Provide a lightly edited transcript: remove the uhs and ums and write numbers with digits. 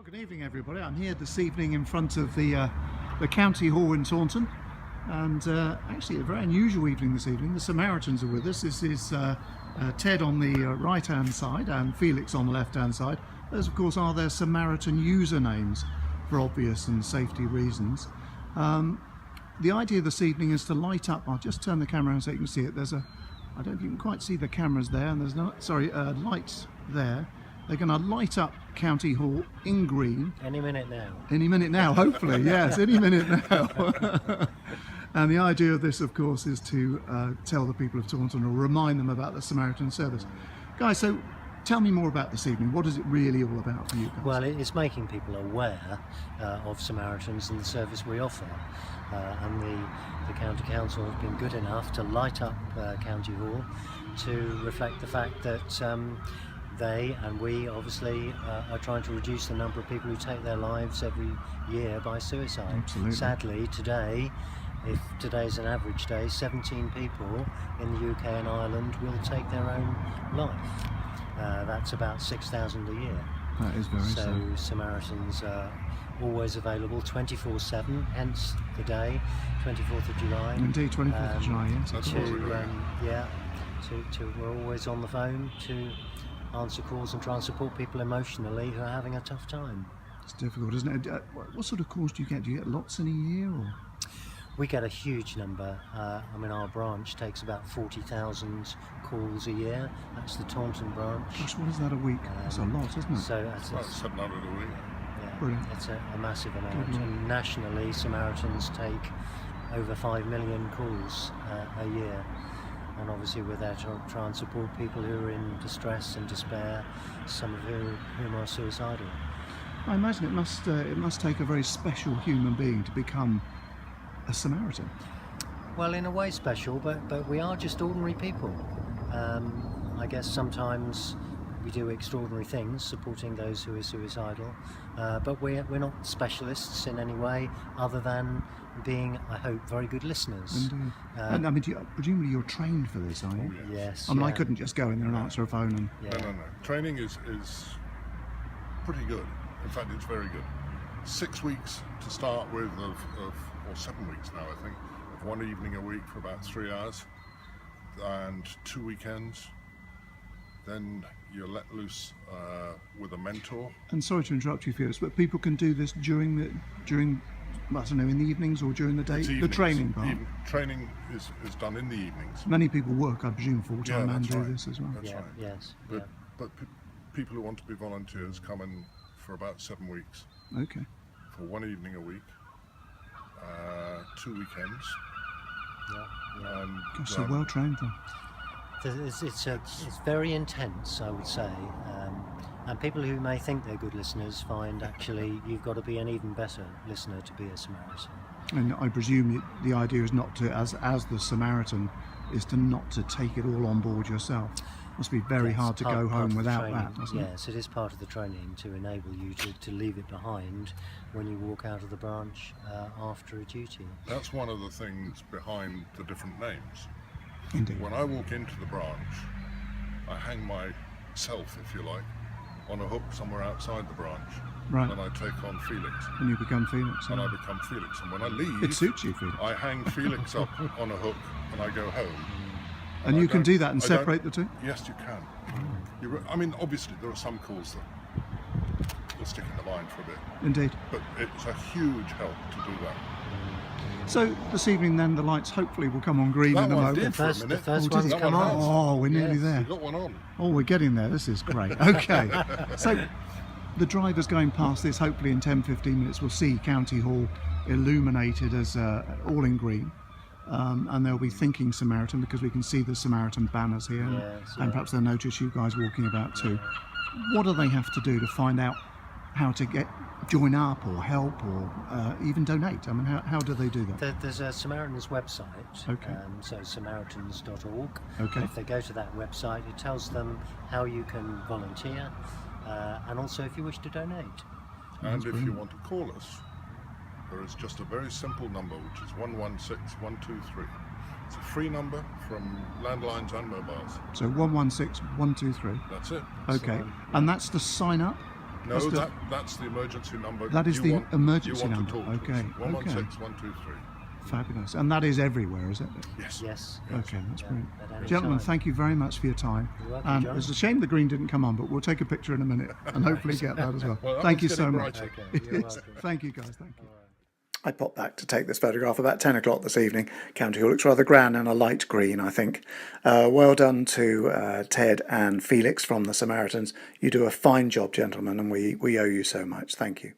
Well, good evening, everybody. I'm here this evening in front of the County Hall in Taunton, and actually a very unusual evening this evening. The Samaritans are with us. This is Ted on the right-hand side and Felix on the left-hand side. Those, of course, are their Samaritan usernames for obvious and safety reasons. The idea this evening is to light up. I'll just turn the camera around so you can see it. There's a, I don't know if you can quite see the cameras there, and there's no, sorry, lights there. They're going to light up County Hall in green. Any minute now. Any minute now, hopefully, yes, any minute now. And the idea of this, of course, is to tell the people of Taunton or remind them about the Samaritan service. Guys, so tell me more about this evening. What is it really all about for you guys? Well, it's making people aware of Samaritans and the service we offer. And the County Council have been good enough to light up County Hall to reflect the fact that they and we obviously are trying to reduce the number of people who take their lives every year by suicide. Absolutely. Sadly, today, if today's an average day, 17 people in the UK and Ireland will take their own life. That's about 6,000 a year. That is very sad. So Samaritans are always available 24/7, hence the day, 24th of July. Indeed, 24th of July, yes. We're always on the phone to answer calls and try and support people emotionally who are having a tough time. It's difficult, isn't it? What sort of calls do you get? Do you get lots in a year? Or? We get a huge number. I mean, our branch takes about 40,000 calls a year. That's the Taunton branch. Gosh, what is that a week? That's a lot, isn't it? So that's about 700 a week. Yeah, brilliant. it's a massive amount. Good. And nationally, Samaritans take over 5 million calls a year. And obviously we're there to try and support people who are in distress and despair, some of whom are suicidal. I imagine it must take a very special human being to become a Samaritan. Well, in a way special, but we are just ordinary people. I guess sometimes we do extraordinary things supporting those who are suicidal, but we're not specialists in any way other than being, I hope, very good listeners. Indeed. And I mean, presumably you're trained for this, are you? Oh, Yes. I mean, I couldn't just go in there and answer a phone and... Yeah. No. Training is pretty good. In fact, it's very good. 6 weeks to start with or 7 weeks now, I think, of 1 evening a week for about 3 hours, and 2 weekends. Then you're let loose with a mentor. And sorry to interrupt you, Felix, but people can do this during I don't know, in the evenings or during the day? It's the evenings. training part? Training is done in the evenings. Many people work, I presume, full-time Yeah, and that's do right. this as well. That's Yeah, right. yes. But people who want to be volunteers come in for about 7 weeks Okay. for 1 evening a week, 2 weekends. Yeah. Gosh, so well trained then. It's very intense, I would say, and people who may think they're good listeners find actually you've got to be an even better listener to be a Samaritan. And I presume the idea is not to, as the Samaritan, is to not to take it all on board yourself. Must be very Yes, hard to part go of home the without training. that, doesn't it? Yes, it is part of the training to enable you to leave it behind when you walk out of the branch after a duty. That's one of the things behind the different names. Indeed. When I walk into the branch, I hang myself, if you like, on a hook somewhere outside the branch. Right. And I take on Felix. And you become Felix. And I become Felix. And when I leave, It suits you, Felix. I hang Felix up on a hook and I go home. And you I can don't- do that and I don't- separate the two? Yes, you can. I mean, obviously, there are some calls that will stick in the mind for a bit. Indeed. But it's a huge help to do that. So this evening then the lights hopefully will come on green That in a one moment. did for a The minute. first did one's it? That come one on. has. Oh, we're nearly Yes. there. We've got one on. Oh, we're getting there. This is great. Okay. So the drivers going past this, hopefully in 10-15 minutes, will see County Hall illuminated as all in green. And they'll be thinking Samaritan because we can see the Samaritan banners here. Yes, and yeah. perhaps they'll notice you guys walking about too. What do they have to do to find out how to join up or help or even donate? I mean, how do they do that? There's a Samaritans website, Okay. So samaritans.org. Okay. If they go to that website, it tells them how you can volunteer and also if you wish to donate. And if you want to call us, there is just a very simple number, which is 116-123. It's a free number from landlines and mobiles. So 116 123. That's it. Okay. And that's to sign up? No, That's the- that's the emergency number. That is you the want, emergency you want number. To talk to us. Okay, 116 123. Fabulous. And that is everywhere, is it? Yes. Yes. Okay, that's Yeah, brilliant. at any Gentlemen, time. thank you very much for your time. You're welcome, And John. it's a shame the green didn't come on, but we'll take a picture in a minute and hopefully get that as well. Well, that Thank you one's so getting much. brighter. Okay, you're welcome. Thank you, guys. Thank you. All right. I popped back to take this photograph about 10 o'clock this evening. County Hall looks rather grand and a light green, I think. Well done to Ted and Felix from the Samaritans. You do a fine job, gentlemen, and we owe you so much. Thank you.